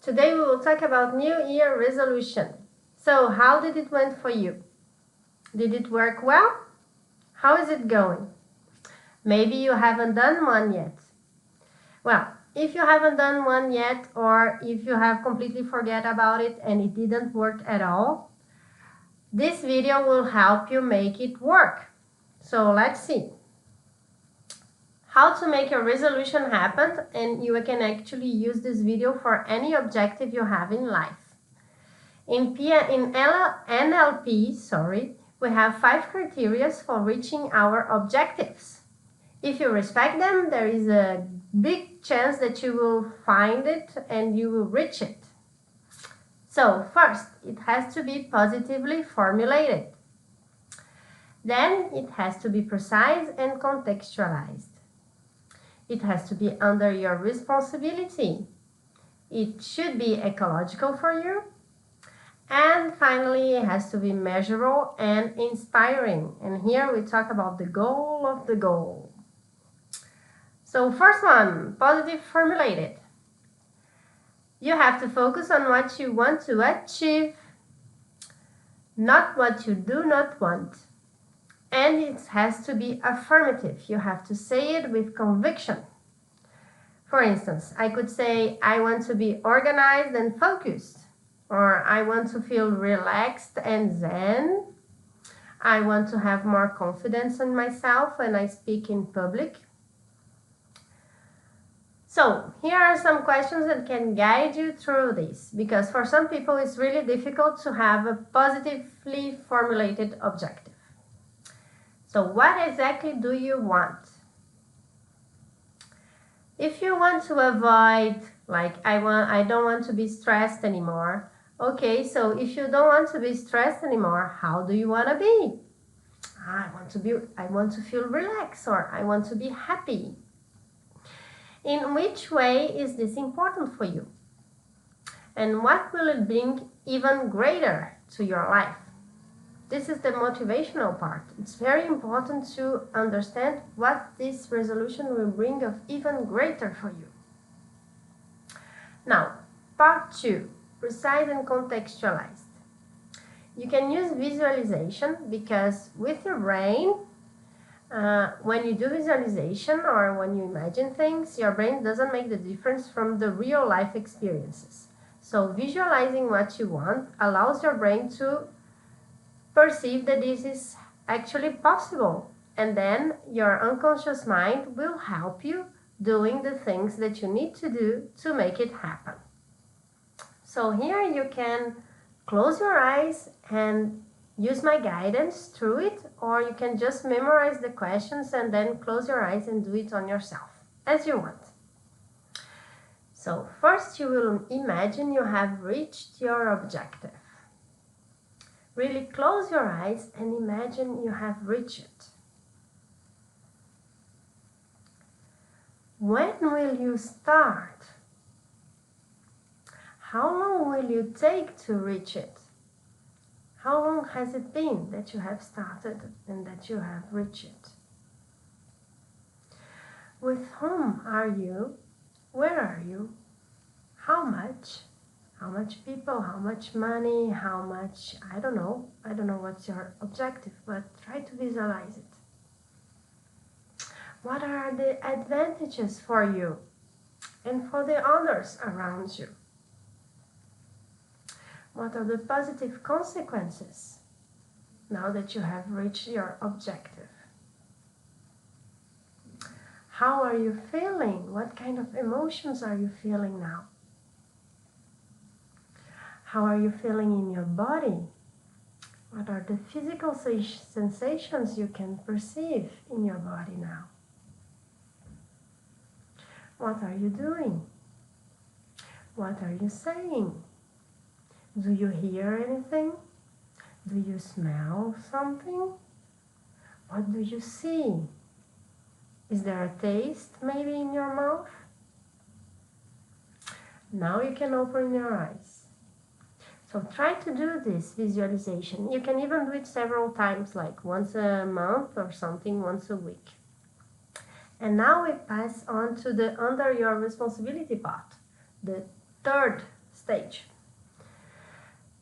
Today we will talk about New Year resolution. So how did it went for you? Did it work well? How is it going? Maybe you haven't done one yet. Well, if you haven't done one yet, or if you have completely forget about it and it didn't work at all, this video will help you make it work. So let's see how to make your resolution happen, and you can actually use this video for any objective you have in life. In NLP, we have 5 criteria for reaching our objectives. If you respect them, there is a big chance that you will find it and you will reach it. So first, it has to be positively formulated. Then it has to be precise and contextualized. It has to be under your responsibility. It should be ecological for you. And finally, it has to be measurable and inspiring. And here we talk about the goal of the goal. So first one, positive formulated. You have to focus on what you want to achieve, not what you do not want. And it has to be affirmative. You have to say it with conviction. For instance, I could say, I want to be organized and focused. Or I want to feel relaxed and zen. I want to have more confidence in myself when I speak in public. So here are some questions that can guide you through this, because for some people it's really difficult to have a positively formulated objective. So what exactly do you want? If you want to avoid, like I don't want to be stressed anymore. Okay, so if you don't want to be stressed anymore, how do you want to be? I want to feel relaxed, or I want to be happy. In which way is this important for you? And what will it bring even greater to your life? This is the motivational part. It's very important to understand what this resolution will bring of even greater for you. Now, part 2, precise and contextualized. You can use visualization, because with your brain, when you do visualization or when you imagine things, your brain doesn't make the difference from the real life experiences. So visualizing what you want allows your brain to perceive that this is actually possible, and then your unconscious mind will help you doing the things that you need to do to make it happen. So here you can close your eyes and use my guidance through it, or you can just memorize the questions and then close your eyes and do it on yourself, as you want. So first you will imagine you have reached your objective. Really close your eyes and imagine you have reached it. When will you start? How long will you take to reach it? How long has it been that you have started and that you have reached it? With whom are you? Where are you? How much? How much people? How much money? How much? I don't know. I don't know what's your objective, but try to visualize it. What are the advantages for you and for the others around you? What are the positive consequences now that you have reached your objective? How are you feeling? What kind of emotions are you feeling now? How are you feeling in your body? What are the physical sensations you can perceive in your body now? What are you doing? What are you saying? Do you hear anything? Do you smell something? What do you see? Is there a taste maybe in your mouth? Now you can open your eyes. So try to do this visualization. You can even do it several times, like once a month or something, once a week. And now we pass on to the under your responsibility part, the third stage.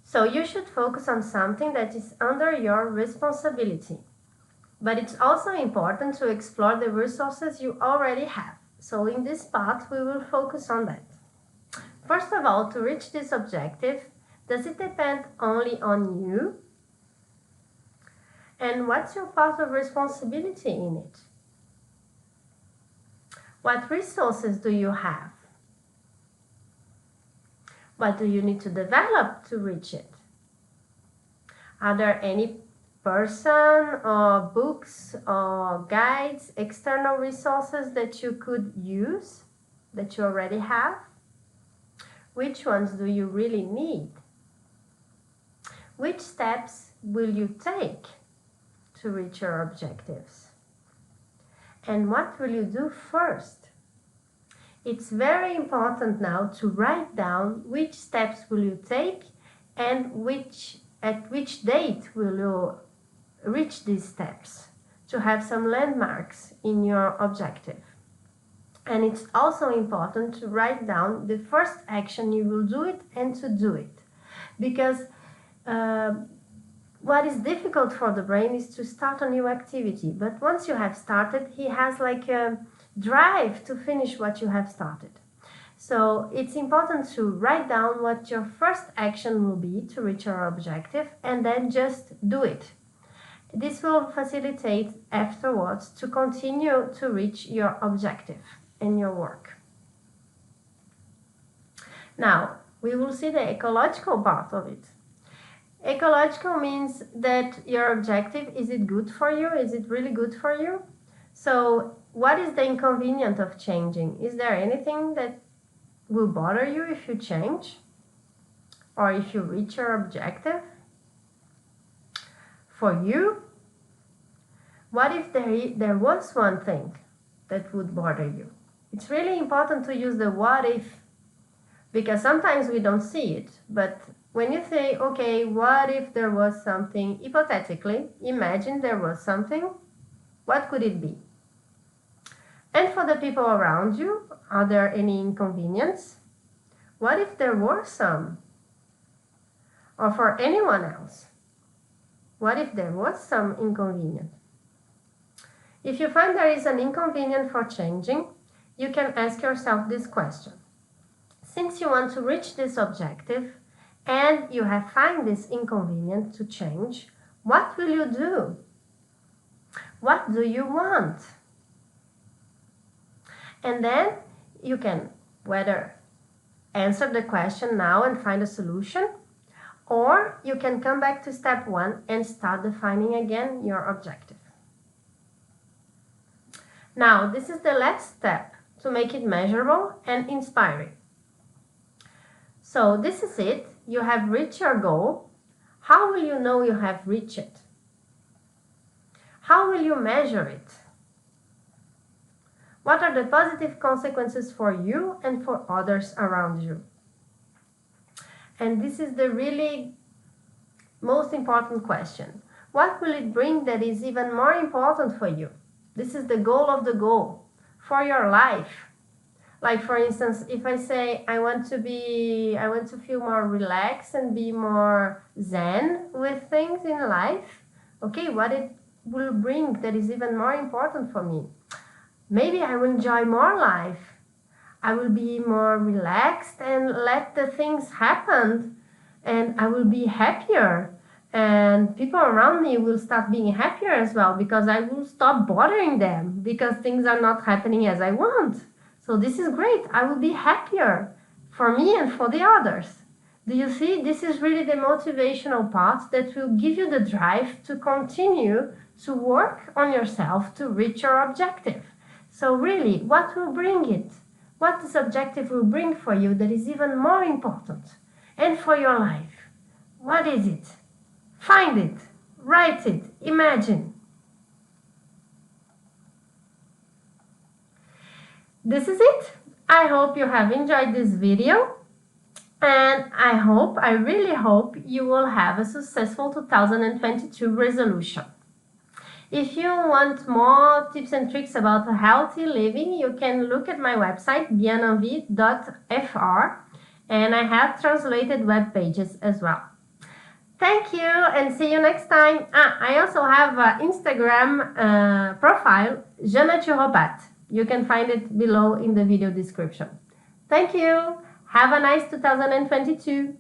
So you should focus on something that is under your responsibility. But it's also important to explore the resources you already have. So in this part, we will focus on that. First of all, to reach this objective, does it depend only on you? And what's your part of responsibility in it? What resources do you have? What do you need to develop to reach it? Are there any person or books or guides, external resources that you could use, that you already have? Which ones do you really need? Which steps will you take to reach your objectives? And what will you do first? It's very important now to write down which steps will you take and at which date will you reach these steps, to have some landmarks in your objective. And it's also important to write down the first action you will do it and to do it. Because what is difficult for the brain is to start a new activity. But once you have started, he has like a drive to finish what you have started. So it's important to write down what your first action will be to reach your objective and then just do it. This will facilitate afterwards to continue to reach your objective in your work. Now, we will see the ecological part of it. Ecological means that your objective, is it good for you? Is it really good for you? So what is the inconvenience of changing? Is there anything that will bother you if you change or if you reach your objective? For you, what if there was one thing that would bother you? It's really important to use the what if, because sometimes we don't see it. But when you say, okay, what if there was something, hypothetically, imagine there was something, what could it be? And for the people around you, are there any inconvenience? What if there were some? Or for anyone else? What if there was some inconvenience? If you find there is an inconvenience for changing, you can ask yourself this question. Since you want to reach this objective and you have found this inconvenient to change, what will you do? What do you want? And then you can whether answer the question now and find a solution, or you can come back to step 1 and start defining again your objective. Now, this is the last step to make it measurable and inspiring. So this is it. You have reached your goal. How will you know you have reached it? How will you measure it? What are the positive consequences for you and for others around you? And this is the really most important question. What will it bring that is even more important for you? This is the goal of the goal for your life. Like, for instance, if I say I want to feel more relaxed and be more zen with things in life, okay, what it will bring that is even more important for me? Maybe I will enjoy more life. I will be more relaxed and let the things happen, and I will be happier. And people around me will start being happier as well, because I will stop bothering them because things are not happening as I want. So this is great. I will be happier for me and for the others. Do you see? This is really the motivational part that will give you the drive to continue to work on yourself to reach your objective. So really, what will bring it? What this objective will bring for you that is even more important? And for your life, what is it? Find it, write it, imagine. This is it. I hope you have enjoyed this video, and I really hope you will have a successful 2022 resolution. If you want more tips and tricks about healthy living, you can look at my website, bienenvie.fr, and I have translated web pages as well. Thank you and see you next time. I also have an Instagram profile, Je Naturopathe. You can find it below in the video description. Thank you. Have a nice 2022.